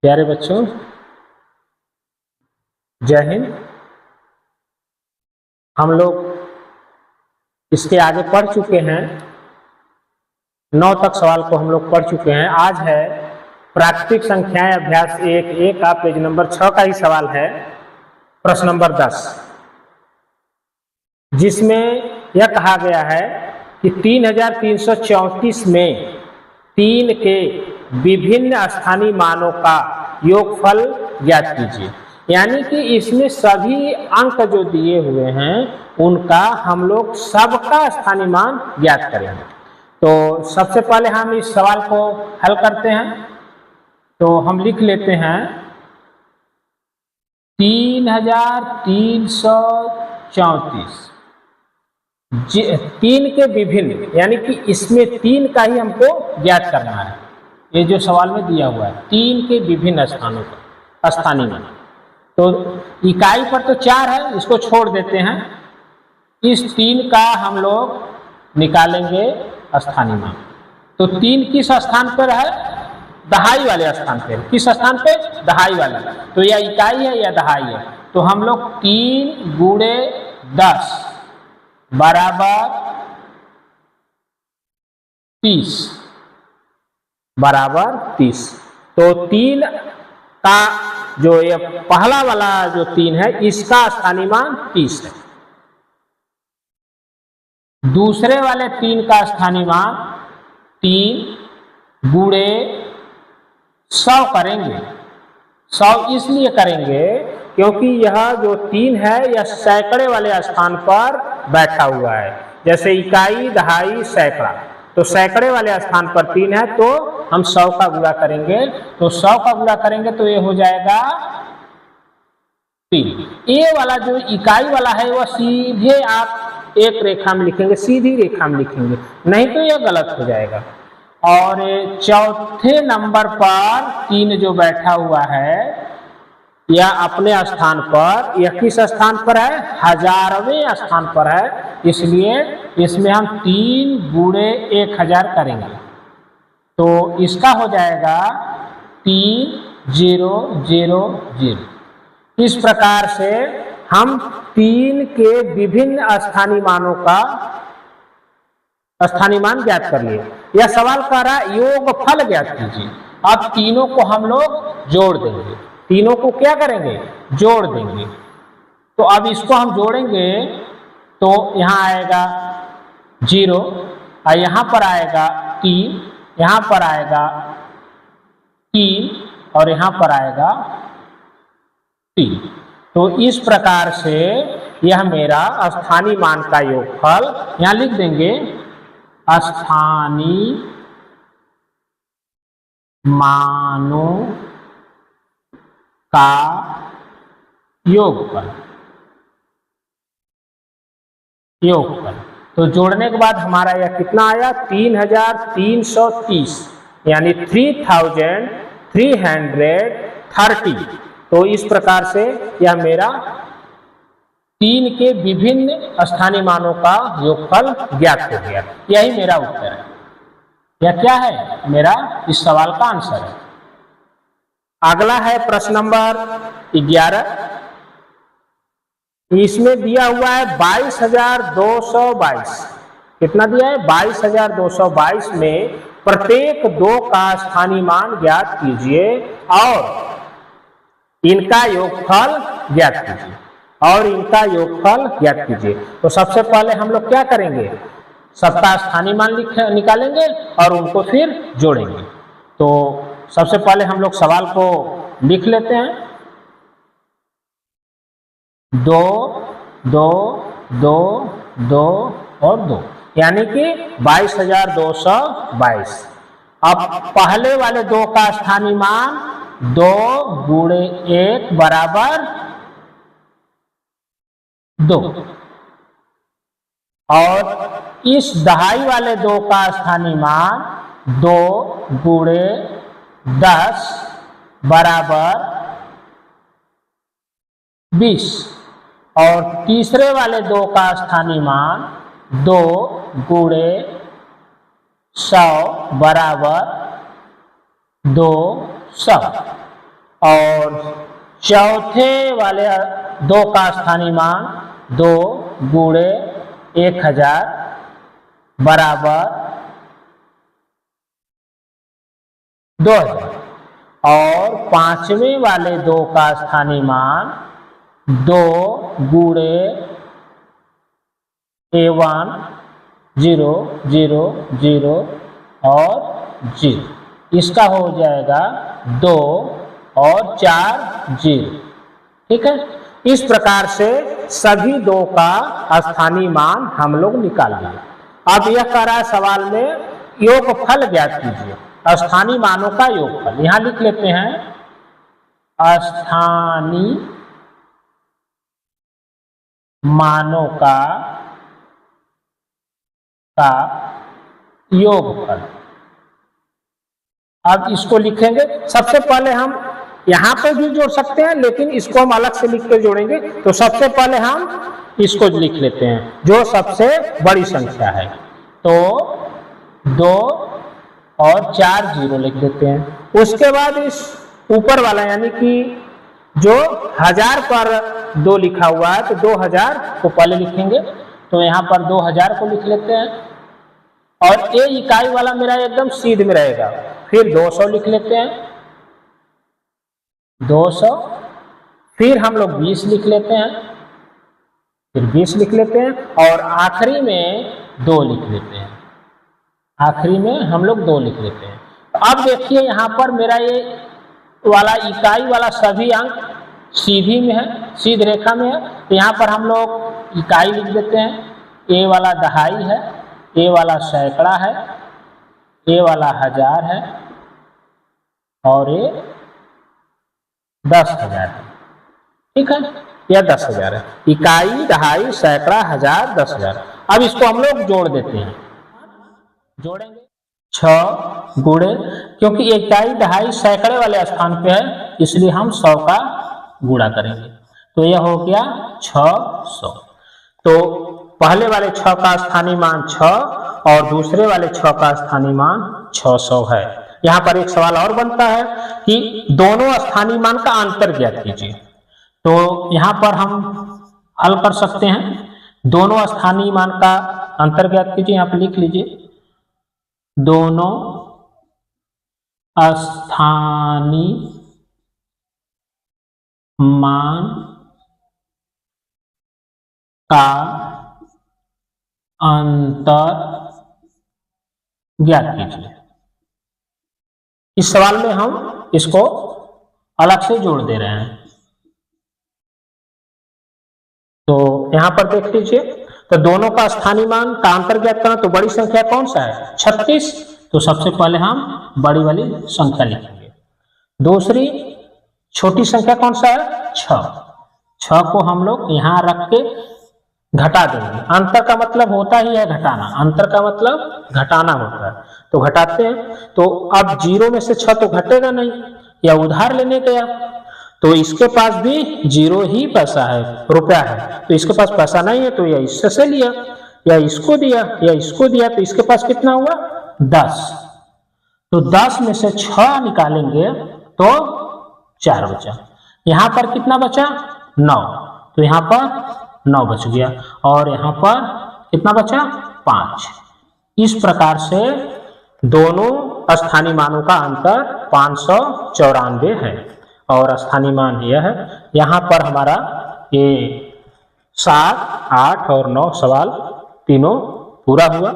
प्यारे बच्चों, जय हिंद। हम लोग इसके आगे पढ़ चुके हैं, 9 तक सवाल को हम लोग पढ़ चुके हैं। आज है प्राकृतिक संख्याएं अभ्यास 1 का पेज नंबर 6 का ही सवाल है, प्रश्न नंबर 10, जिसमें यह कहा गया है कि 3334 में 3 के विभिन्न स्थानीय मानों का योगफल ज्ञात कीजिए। यानी कि इसमें सभी अंक जो दिए हुए हैं उनका हम लोग सबका स्थानीय मान ज्ञात करेंगे। तो सबसे पहले हम इस सवाल को हल करते हैं। तो हम लिख लेते हैं 3334 3 के विभिन्न, यानी कि इसमें 3 का ही हमको ज्ञात करना है। ये जो सवाल में दिया हुआ है 3 के विभिन्न स्थानों पर स्थानीय मान। तो इकाई पर तो 4 है, इसको छोड़ देते हैं। इस 3 का हम लोग निकालेंगे स्थानीय मान। तो 3 किस स्थान पर है? दहाई वाले स्थान पे। किस स्थान पे? दहाई वाले। तो यह इकाई है या दहाई है? तो हम लोग 3 गुणे 10 बराबर 30 तो 3 का जो ये पहला वाला जो 3 है इसका स्थानीय मान 30 है। दूसरे वाले 3 का स्थानीय मान 3 गुणे 100 करेंगे। 100 इसलिए करेंगे क्योंकि यह जो 3 है यह सैकड़े वाले स्थान पर बैठा हुआ है। जैसे इकाई, दहाई, सैकड़ा, तो सैकड़े वाले स्थान पर 3 है तो हम 100 का गुणा करेंगे। तो 100 का गुणा करेंगे तो ये हो जाएगा 3। ये वाला जो इकाई वाला है वह सीधे आप एक रेखा में लिखेंगे, सीधी रेखा में लिखेंगे, नहीं तो यह गलत हो जाएगा। और चौथे नंबर पर 3 जो बैठा हुआ है यह अपने स्थान पर, यह किस स्थान पर है? 1000वें स्थान पर है। इसलिए इसमें हम 3 गुणे 1000 करेंगे। तो इसका हो जाएगा 3000। इस प्रकार से हम 3 के विभिन्न स्थानीय मानों का स्थानीय मान ज्ञात कर लिए। यह सवाल कह रहा है योगफल ज्ञात कीजिए। अब तीनों को हम लोग जोड़ देंगे। तीनों को क्या करेंगे? जोड़ देंगे। तो अब इसको हम जोड़ेंगे तो यहाँ आएगा 0 और यहाँ पर आएगा 3, यहाँ पर आएगा 3 और यहाँ पर आएगा 3। तो इस प्रकार से यह मेरा स्थानीय मान का योगफल, यहाँ लिख देंगे स्थानीय मानों का योगफल। तो जोड़ने के बाद हमारा यह कितना आया? 3330, यानी 3330। तो इस प्रकार से यह मेरा 3 के विभिन्न स्थानीय मानों का योगफल ज्ञात हो गया। यही मेरा उत्तर है। यह क्या है? मेरा इस सवाल का आंसर है। अगला है प्रश्न नंबर 11। इसमें दिया हुआ है 22222। कितना दिया है? 22222 में प्रत्येक 2 का स्थानीय मान ज्ञात कीजिए और इनका योगफल ज्ञात कीजिए। तो सबसे पहले हम लोग क्या करेंगे? सबका स्थानीय मान निकालेंगे और उनको फिर जोड़ेंगे। तो सबसे पहले हम लोग सवाल को लिख लेते हैं। 2 2 2 2 और 2, यानी कि 22222। अब पहले वाले 2 का स्थानीय मान 2 गुणे 1 बराबर 2। और इस दहाई वाले 2 का स्थानीय मान 2 गुणे 10 बराबर 20। और तीसरे वाले 2 का स्थानीय मान 2 गुणे 100 बराबर 200। और चौथे वाले 2 का स्थानीय मान 2 गुणे 1000 बराबर 2000 और पांचवें वाले 2 का स्थानीय मान 2 गुणे A1 0 0 0 और 0, इसका हो जाएगा 2 और 4 0। ठीक है, इस प्रकार से सभी 2 का स्थानीय मान हम लोग निकाल लिए। अब यह कह रहा है सवाल में योगफल ज्ञात कीजिए, स्थानीय मानों का योगफल। यहां लिख लेते हैं स्थानीय मानों का योगफल। अब इसको लिखेंगे। सबसे पहले हम यहां पे भी जोड़ सकते हैं, लेकिन इसको हम अलग से लिख के जोड़ेंगे। तो सबसे पहले हम इसको लिख लेते हैं जो सबसे बड़ी संख्या है, तो 2 और 4 0 लिख देते हैं। उसके बाद इस ऊपर वाला यानी कि जो 1000 पर 2 लिखा हुआ है, तो 2000 को पहले लिखेंगे। तो यहाँ पर 2000 को लिख लेते हैं और ए इकाई वाला मेरा एकदम सीध में रहेगा। फिर 200 लिख लेते हैं, 200। फिर हम लोग 20 लिख लेते हैं, फिर 20 लिख लेते हैं और आखिरी में 2 लिख लेते हैं। आखिरी में हम लोग 2 लिख लेते हैं। तो अब देखिए यहाँ पर मेरा ये वाला इकाई वाला सभी अंक सीधी में है, सीध रेखा में है। तो यहाँ पर हम लोग इकाई लिख देते हैं। ए वाला दहाई है, ए वाला सैकड़ा है, ए वाला 1000 है और ये 10,000 है। ठीक है, यह 10,000 है। इकाई, दहाई, सैकड़ा, 1000, 10,000। अब इसको हम लोग जोड़ देते हैं। जोड़ेंगे 6 गुणे, क्योंकि इकाई, दहाई, सैकड़े वाले स्थान पे है, इसलिए हम 100 का गुणा करेंगे। तो यह हो गया 600। तो पहले वाले 6 का स्थानीय मान 6 और दूसरे वाले 6 का स्थानीय मान 600 है। यहाँ पर एक सवाल और बनता है कि दोनों स्थानीय मान का अंतर ज्ञात कीजिए। तो यहाँ पर हम हल कर सकते हैं। दोनों स्थानीय मान का अंतर ज्ञात कीजिए। यहाँ पर लिख लीजिए, दोनों स्थानीय मान का अंतर ज्ञात कीजिए। इस सवाल में हम इसको अलग से जोड़ दे रहे हैं। तो यहां पर देख लीजिए, तो दोनों का स्थानीय मान का अंतर ज्ञात करना, तो बड़ी संख्या कौन सा है? 36। तो सबसे पहले हम बड़ी वाली संख्या लिखेंगे। दूसरी छोटी संख्या कौन सा है? 6 को हम लोग यहां रख के घटा देंगे। अंतर का मतलब होता ही है घटाना, अंतर का मतलब घटाना होता है। तो घटाते हैं, तो अब 0 में से 6 तो घटेगा नहीं, या उधार लेने गया, तो इसके पास भी 0 ही पैसा है, रुपया है। तो इसके पास पैसा नहीं है, तो या इससे लिया या इसको दिया या इसको दिया, तो इसके पास कितना हुआ? 10। तो 10 में से 6 निकालेंगे तो 4 बचा। यहां पर कितना बचा? 9। तो यहां पर 9 बच गया और यहां पर कितना बचा? 5। इस प्रकार से दोनों स्थानीय मानों का अंतर 594 है और स्थानीय मान यह है। यहाँ पर हमारा ये 7, 8 और 9 सवाल तीनों पूरा हुआ।